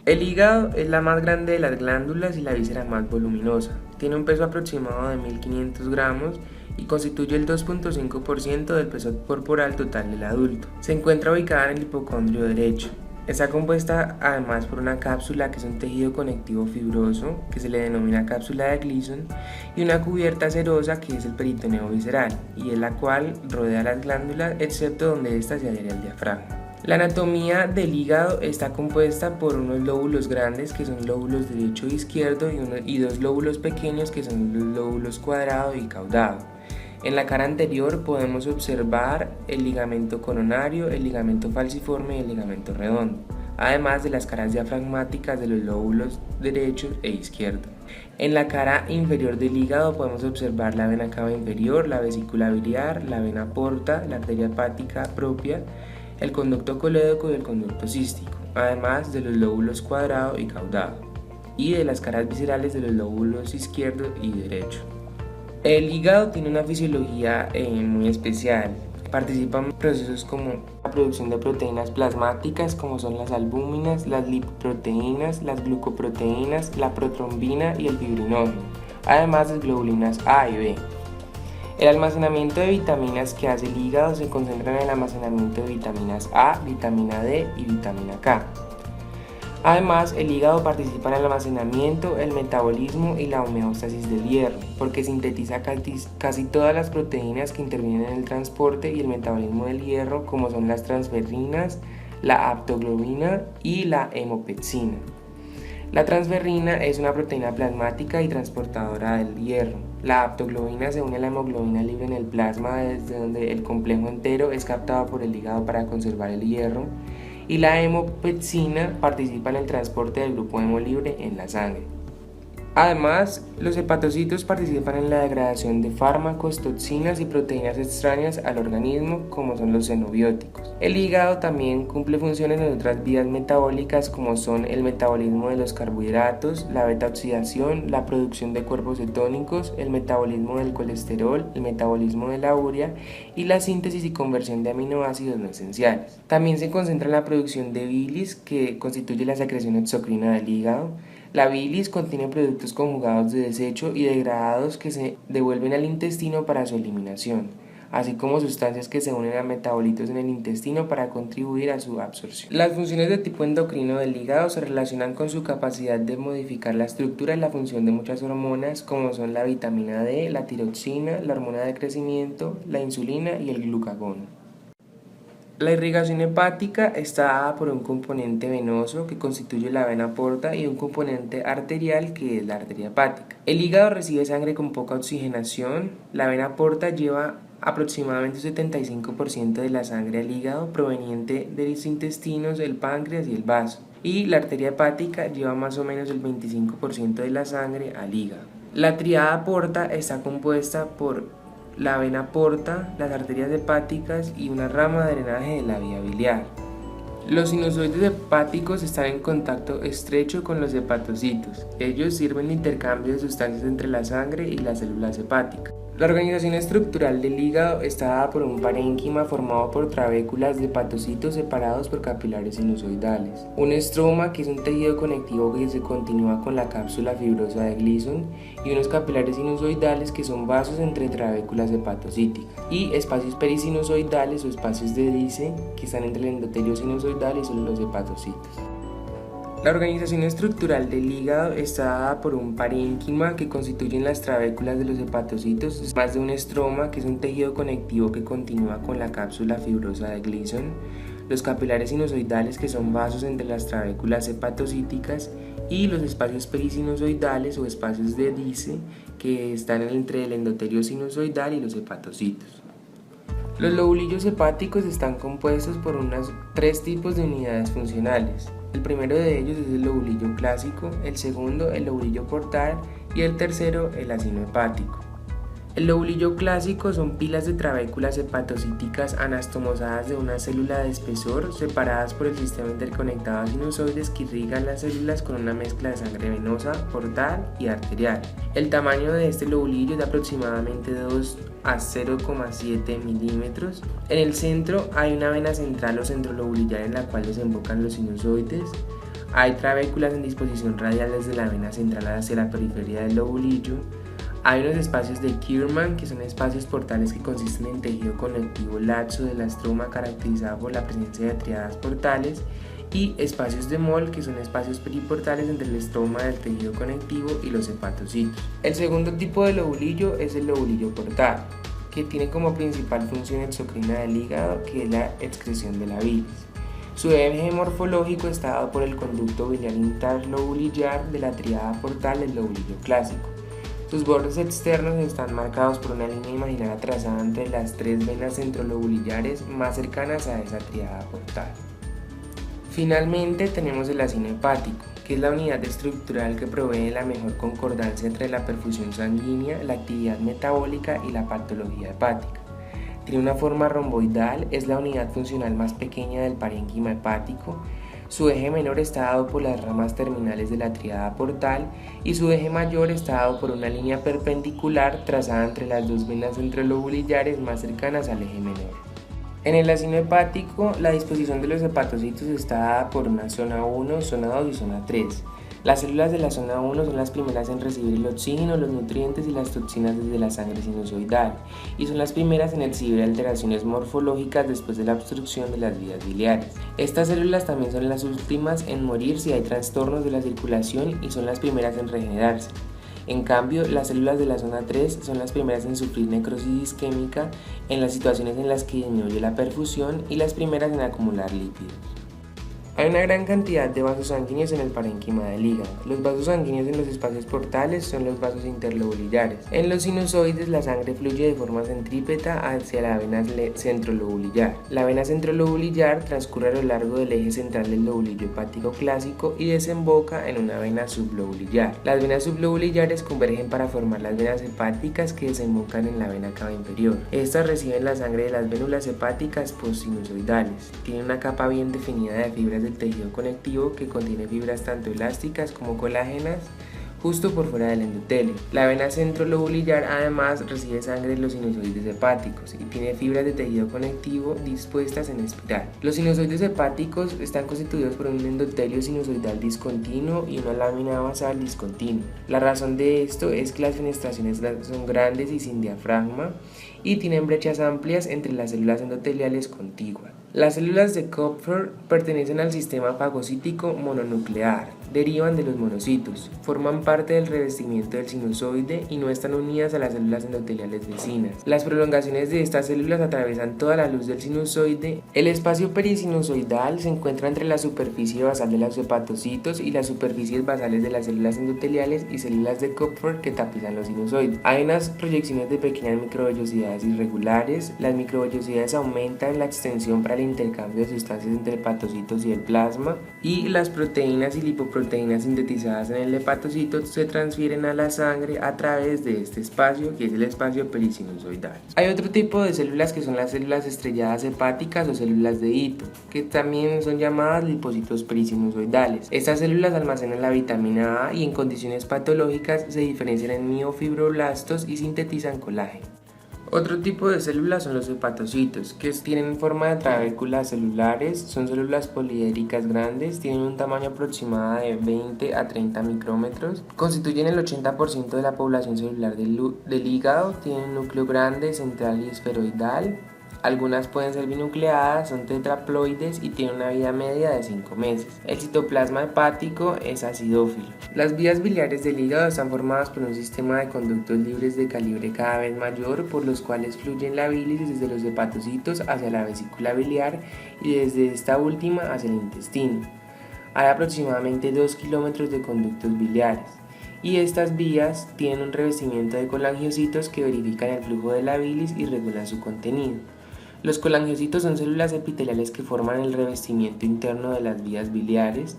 El hígado es la más grande de las glándulas y la víscera más voluminosa. Tiene un peso aproximado de 1500 gramos y constituye el 2.5% del peso corporal total del adulto. Se encuentra ubicada en el hipocondrio derecho. Está compuesta además por una cápsula que es un tejido conectivo fibroso que se le denomina cápsula de Gleason y una cubierta serosa que es el peritoneo visceral y es la cual rodea las glándulas excepto donde ésta se adhiere al diafragma. La anatomía del hígado está compuesta por unos lóbulos grandes que son lóbulos derecho e izquierdo y dos lóbulos pequeños que son los lóbulos cuadrado y caudado. En la cara anterior podemos observar el ligamento coronario, el ligamento falciforme y el ligamento redondo, además de las caras diafragmáticas de los lóbulos derecho e izquierdo. En la cara inferior del hígado podemos observar la vena cava inferior, la vesícula biliar, la vena porta, la arteria hepática propia, el conducto colédoco y el conducto cístico, además de los lóbulos cuadrado y caudado, y de las caras viscerales de los lóbulos izquierdo y derecho. El hígado tiene una fisiología muy especial. Participan procesos como la producción de proteínas plasmáticas como son las albúminas, las lipoproteínas, las glucoproteínas, la protrombina y el fibrinógeno, además de globulinas A y B. El almacenamiento de vitaminas que hace el hígado se concentra en el almacenamiento de vitaminas A, vitamina D y vitamina K. Además, el hígado participa en el almacenamiento, el metabolismo y la homeostasis del hierro, porque sintetiza casi todas las proteínas que intervienen en el transporte y el metabolismo del hierro, como son las transferrinas, la aptoglobina y la hemopexina. La transferrina es una proteína plasmática y transportadora del hierro. La aptoglobina se une a la hemoglobina libre en el plasma, desde donde el complejo entero es captado por el hígado para conservar el hierro. Y la hemopexina participa en el transporte del grupo hemo libre en la sangre. Además, los hepatocitos participan en la degradación de fármacos, toxinas y proteínas extrañas al organismo, como son los xenobióticos. El hígado también cumple funciones en otras vías metabólicas, como son el metabolismo de los carbohidratos, la beta-oxidación, la producción de cuerpos cetónicos, el metabolismo del colesterol, el metabolismo de la urea y la síntesis y conversión de aminoácidos no esenciales. También se concentra en la producción de bilis, que constituye la secreción exocrina del hígado. La bilis contiene productos conjugados de desecho y degradados que se devuelven al intestino para su eliminación, así como sustancias que se unen a metabolitos en el intestino para contribuir a su absorción. Las funciones de tipo endocrino del hígado se relacionan con su capacidad de modificar la estructura y la función de muchas hormonas, como son la vitamina D, la tiroxina, la hormona de crecimiento, la insulina y el glucagón. La irrigación hepática está dada por un componente venoso que constituye la vena porta y un componente arterial que es la arteria hepática. El hígado recibe sangre con poca oxigenación. La vena porta lleva aproximadamente un 75% de la sangre al hígado proveniente de los intestinos, el páncreas y el vaso. Y la arteria hepática lleva más o menos el 25% de la sangre al hígado. La tríada porta está compuesta por la vena porta, las arterias hepáticas y una rama de drenaje de la vía biliar. Los sinusoides hepáticos están en contacto estrecho con los hepatocitos. Ellos sirven de intercambio de sustancias entre la sangre y las células hepáticas. La organización estructural del hígado está dada por un parénquima formado por trabéculas de hepatocitos separados por capilares sinusoidales, un estroma que es un tejido conectivo que se continúa con la cápsula fibrosa de Gleason y unos capilares sinusoidales que son vasos entre trabéculas hepatocíticas y espacios perisinusoidales o espacios de Dice que están entre el endotelio sinusoidal y los hepatocitos. La organización estructural del hígado está dada por un parénquima que constituyen las trabéculas de los hepatocitos, más de un estroma que es un tejido conectivo que continúa con la cápsula fibrosa de Gleason, los capilares sinusoidales que son vasos entre las trabéculas hepatocíticas y los espacios perisinusoidales o espacios de Dice que están entre el endotelio sinusoidal y los hepatocitos. Los lobulillos hepáticos están compuestos por unos 3 tipos de unidades funcionales. El primero de ellos es el lobulillo clásico, el segundo el lobulillo portal y el tercero el acino hepático. El lobulillo clásico son pilas de trabéculas hepatocíticas anastomosadas de una célula de espesor separadas por el sistema interconectado de sinusoides que irrigan las células con una mezcla de sangre venosa, portal y arterial. El tamaño de este lobulillo es de aproximadamente 2 a 0,7 milímetros. En el centro hay una vena central o centrolobulillar en la cual desembocan los sinusoides. Hay trabéculas en disposición radial desde la vena central hacia la periferia del lobulillo. Hay unos espacios de Kierman, que son espacios portales que consisten en tejido conectivo laxo de la estroma caracterizado por la presencia de triadas portales, y espacios de Moll, que son espacios periportales entre el estroma del tejido conectivo y los hepatocitos. El segundo tipo de lobulillo es el lobulillo portal, que tiene como principal función exocrina del hígado, que es la excreción de la bilis. Su eje morfológico está dado por el conducto biliar interlobulillar de la tríada portal del lobulillo clásico. Sus bordes externos están marcados por una línea imaginaria trazada entre las tres venas centrolobulillares más cercanas a esa tríada portal. Finalmente tenemos el acino hepático, que es la unidad estructural que provee la mejor concordancia entre la perfusión sanguínea, la actividad metabólica y la patología hepática. Tiene una forma romboidal, es la unidad funcional más pequeña del parénquima hepático. Su eje menor está dado por las ramas terminales de la tríada portal y su eje mayor está dado por una línea perpendicular trazada entre las dos venas centrolobulillares más cercanas al eje menor. En el acino hepático, la disposición de los hepatocitos está dada por una zona 1, zona 2 y zona 3. Las células de la zona 1 son las primeras en recibir el oxígeno, los nutrientes y las toxinas desde la sangre sinusoidal, y son las primeras en exhibir alteraciones morfológicas después de la obstrucción de las vías biliares. Estas células también son las últimas en morir si hay trastornos de la circulación y son las primeras en regenerarse. En cambio, las células de la zona 3 son las primeras en sufrir necrosis isquémica en las situaciones en las que disminuye la perfusión y las primeras en acumular lípidos. Hay una gran cantidad de vasos sanguíneos en el parénquima del hígado. Los vasos sanguíneos en los espacios portales son los vasos interlobulillares. En los sinusoides la sangre fluye de forma centrípeta hacia la vena centrolobulillar. La vena centrolobulillar transcurre a lo largo del eje central del lobulillo hepático clásico y desemboca en una vena sublobulillar. Las venas sublobulillares convergen para formar las venas hepáticas que desembocan en la vena cava inferior. Estas reciben la sangre de las vénulas hepáticas postsinusoidales. Tienen una capa bien definida de fibras del tejido conectivo que contiene fibras tanto elásticas como colágenas justo por fuera del endotelio. La vena centrolobulillar además recibe sangre de los sinusoides hepáticos y tiene fibras de tejido conectivo dispuestas en espiral. Los sinusoides hepáticos están constituidos por un endotelio sinusoidal discontinuo y una lámina basal discontinua. La razón de esto es que las fenestraciones son grandes y sin diafragma y tienen brechas amplias entre las células endoteliales contiguas. Las células de Kupffer pertenecen al sistema fagocítico mononuclear, derivan de los monocitos, forman parte del revestimiento del sinusoide y no están unidas a las células endoteliales vecinas. Las prolongaciones de estas células atraviesan toda la luz del sinusoide. El espacio perisinusoidal se encuentra entre la superficie basal de los hepatocitos y las superficies basales de las células endoteliales y células de Kupffer que tapizan los sinusoides. Hay unas proyecciones de pequeñas microvellosidades irregulares. Las microvellosidades aumentan la extensión para el intercambio de sustancias entre hepatocitos y el plasma, y las proteínas y lipoproteínas sintetizadas en el hepatocito se transfieren a la sangre a través de este espacio, que es el espacio perisinusoidal. Hay otro tipo de células que son las células estrelladas hepáticas o células de Ito, que también son llamadas lipocitos perisinusoidales. Estas células almacenan la vitamina A y en condiciones patológicas se diferencian en miofibroblastos y sintetizan colágeno. Otro tipo de células son los hepatocitos, que tienen forma de trabéculas celulares, son células poliédricas grandes, tienen un tamaño aproximado de 20 a 30 micrómetros, constituyen el 80% de la población celular del hígado, tienen un núcleo grande, central y esferoidal. Algunas pueden ser binucleadas, son tetraploides y tienen una vida media de 5 meses. El citoplasma hepático es acidófilo. Las vías biliares del hígado están formadas por un sistema de conductos libres de calibre cada vez mayor por los cuales fluyen la bilis desde los hepatocitos hacia la vesícula biliar y desde esta última hacia el intestino. Hay aproximadamente 2 kilómetros de conductos biliares. Y estas vías tienen un revestimiento de colangiocitos que verifican el flujo de la bilis y regulan su contenido. Los colangiocitos son células epiteliales que forman el revestimiento interno de las vías biliares.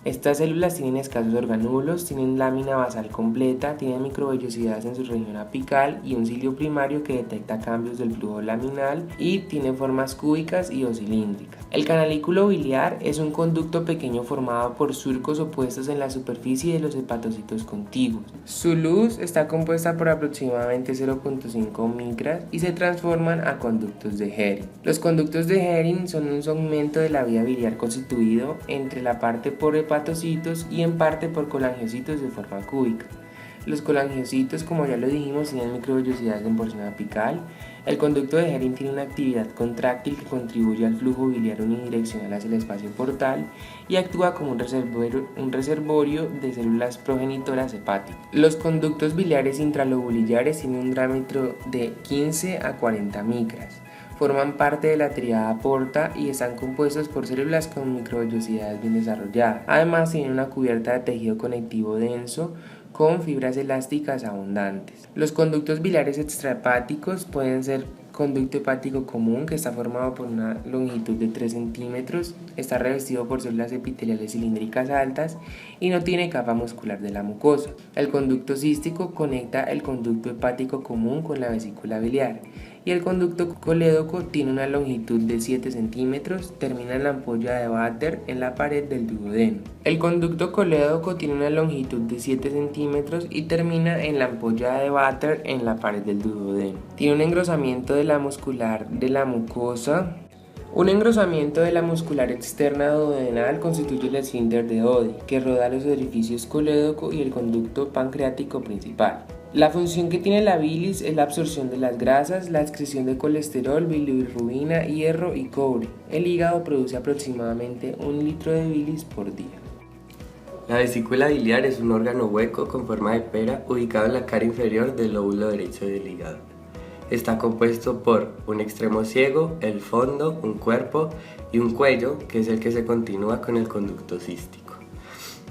Estas células tienen escasos organulos, tienen lámina basal completa, tienen microvellosidades en su región apical y un cilio primario que detecta cambios del flujo laminal y tienen formas cúbicas y o cilíndricas. El canalículo biliar es un conducto pequeño formado por surcos opuestos en la superficie de los hepatocitos contiguos. Su luz está compuesta por aproximadamente 0.5 micras y se transforman a conductos de Hering. Los conductos de Hering son un segmento de la vía biliar constituido entre la parte por hepatocitos y en parte por colangiocitos de forma cúbica. Los colangiocitos, como ya lo dijimos, tienen microvellosidades en porción apical. El conducto de Hering tiene una actividad contráctil que contribuye al flujo biliar unidireccional hacia el espacio portal y actúa como un reservorio de células progenitoras hepáticas. Los conductos biliares intralobulillares tienen un diámetro de 15 a 40 micras. Forman parte de la tríada porta y están compuestos por células con microvellosidades bien desarrolladas. Además, tienen una cubierta de tejido conectivo denso con fibras elásticas abundantes. Los conductos biliares extrahepáticos pueden ser conducto hepático común, que está formado por una longitud de 3 centímetros, está revestido por células epiteliales cilíndricas altas y no tiene capa muscular de la mucosa. El conducto cístico conecta el conducto hepático común con la vesícula biliar. Y el conducto colédoco tiene una longitud de 7 centímetros, termina en la ampolla de Vater en la pared del duodeno. El conducto colédoco tiene una longitud de 7 centímetros y termina en la ampolla de Vater en la pared del duodeno. Tiene un engrosamiento de la muscular de la mucosa. Un engrosamiento de la muscular externa duodenal constituye el esfínter de Oddi, que rodea los orificios colédoco y el conducto pancreático principal. La función que tiene la bilis es la absorción de las grasas, la excreción de colesterol, bilirrubina, hierro y cobre. El hígado produce aproximadamente 1 litro de bilis por día. La vesícula biliar es un órgano hueco con forma de pera ubicado en la cara inferior del lóbulo derecho del hígado. Está compuesto por un extremo ciego, el fondo, un cuerpo y un cuello, que es el que se continúa con el conducto cístico.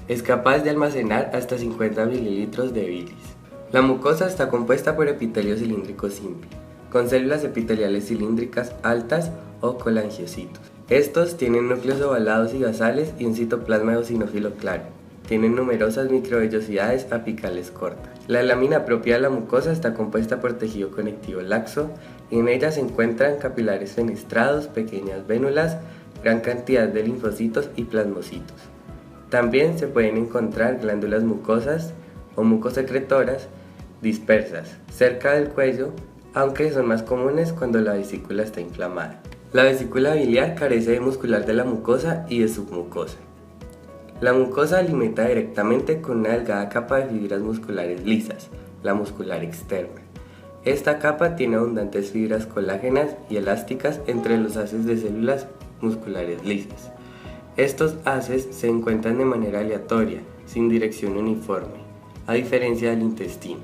Es capaz de almacenar hasta 50 mililitros de bilis. La mucosa está compuesta por epitelio cilíndrico simple, con células epiteliales cilíndricas altas o colangiocitos. Estos tienen núcleos ovalados y basales y un citoplasma eosinófilo claro. Tienen numerosas microvellosidades apicales cortas. La lámina propia de la mucosa está compuesta por tejido conectivo laxo y en ella se encuentran capilares fenestrados, pequeñas vénulas, gran cantidad de linfocitos y plasmocitos. También se pueden encontrar glándulas mucosas o mucosecretoras dispersas cerca del cuello, aunque son más comunes cuando la vesícula está inflamada. La vesícula biliar carece de muscular de la mucosa y de submucosa. La mucosa alimenta directamente con una delgada capa de fibras musculares lisas, la muscular externa. Esta capa tiene abundantes fibras colágenas y elásticas entre los haces de células musculares lisas. Estos haces se encuentran de manera aleatoria, sin dirección uniforme, a diferencia del intestino.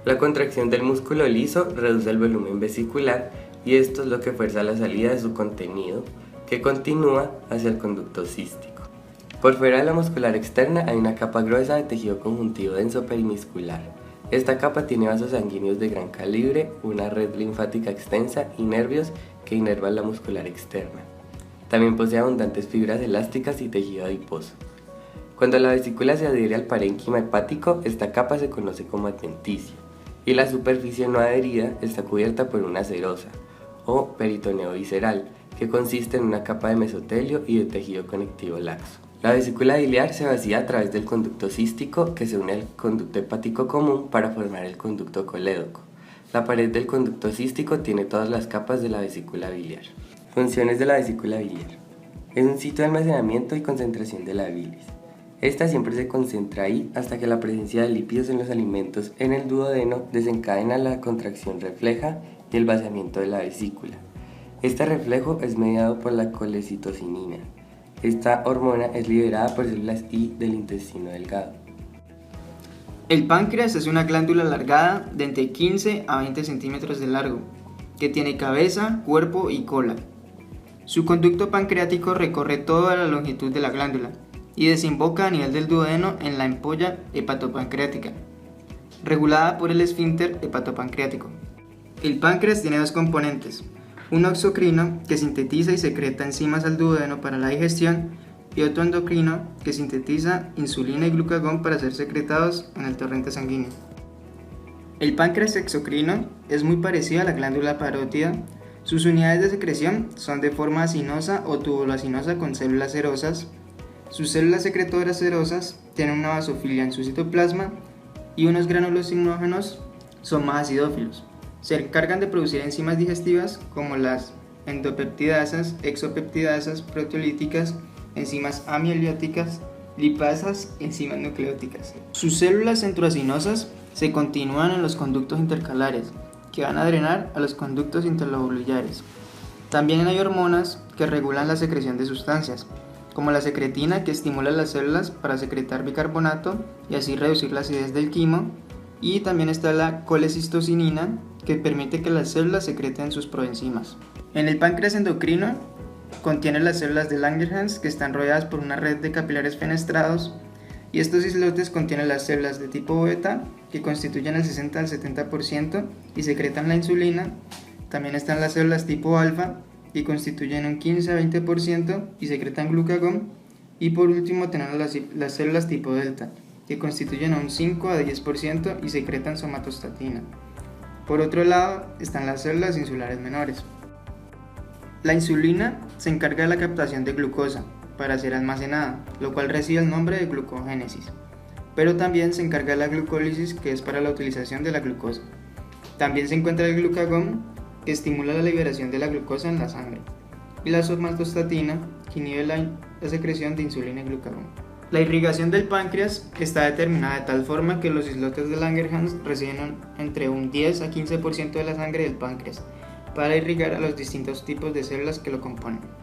La contracción del músculo liso reduce el volumen vesicular y esto es lo que fuerza la salida de su contenido, que continúa hacia el conducto cístico. Por fuera de la muscular externa hay una capa gruesa de tejido conjuntivo denso perimuscular. Esta capa tiene vasos sanguíneos de gran calibre, una red linfática extensa y nervios que inervan la muscular externa. También posee abundantes fibras elásticas y tejido adiposo. Cuando la vesícula se adhiere al parénquima hepático, esta capa se conoce como adventicia, y la superficie no adherida está cubierta por una serosa, o peritoneo visceral, que consiste en una capa de mesotelio y de tejido conectivo laxo. La vesícula biliar se vacía a través del conducto cístico que se une al conducto hepático común para formar el conducto colédoco. La pared del conducto cístico tiene todas las capas de la vesícula biliar. Funciones de la vesícula biliar. Es un sitio de almacenamiento y concentración de la bilis. Esta siempre se concentra ahí hasta que la presencia de lípidos en los alimentos en el duodeno desencadena la contracción refleja y el vaciamiento de la vesícula. Este reflejo es mediado por la colecitocinina. Esta hormona es liberada por células I del intestino delgado. El páncreas es una glándula alargada de entre 15 a 20 centímetros de largo, que tiene cabeza, cuerpo y cola. Su conducto pancreático recorre toda la longitud de la glándula y desemboca a nivel del duodeno en la ampolla hepatopancreática, regulada por el esfínter hepatopancreático. El páncreas tiene dos componentes, uno exocrino que sintetiza y secreta enzimas al duodeno para la digestión y otro endocrino que sintetiza insulina y glucagón para ser secretados en el torrente sanguíneo. El páncreas exocrino es muy parecido a la glándula parótida, Sus unidades de secreción son de forma acinosa o tubuloacinosa con células serosas. Sus células secretoras serosas tienen una basofilia en su citoplasma y unos gránulos sinógenos son más acidófilos. Se encargan de producir enzimas digestivas como las endopeptidasas, exopeptidasas, proteolíticas, enzimas amiloidáticas, lipasas y enzimas nucleóticas. Sus células centroacinosas se continúan en los conductos intercalares, que van a drenar a los conductos interlobulares. También hay hormonas que regulan la secreción de sustancias, como la secretina, que estimula las células para secretar bicarbonato y así reducir la acidez del quimo, y también está la colecistocinina, que permite que las células secreten sus proenzimas. En el páncreas endocrino contiene las células de Langerhans, que están rodeadas por una red de capilares fenestrados, y estos islotes contienen las células de tipo beta, que constituyen el 60 al 70% y secretan la insulina. También están las células tipo alfa, que constituyen un 15 a 20% y secretan glucagón. Y por último tenemos las células tipo delta, que constituyen un 5 a 10% y secretan somatostatina. Por otro lado están las células insulares menores. La insulina se encarga de la captación de glucosa para ser almacenada, lo cual recibe el nombre de glucogénesis, pero también se encarga de la glucólisis, que es para la utilización de la glucosa. También se encuentra el glucagón, que estimula la liberación de la glucosa en la sangre, y la somatostatina, que inhibe la secreción de insulina y glucagón. La irrigación del páncreas está determinada de tal forma que los islotes de Langerhans reciben entre un 10 a 15% de la sangre del páncreas para irrigar a los distintos tipos de células que lo componen.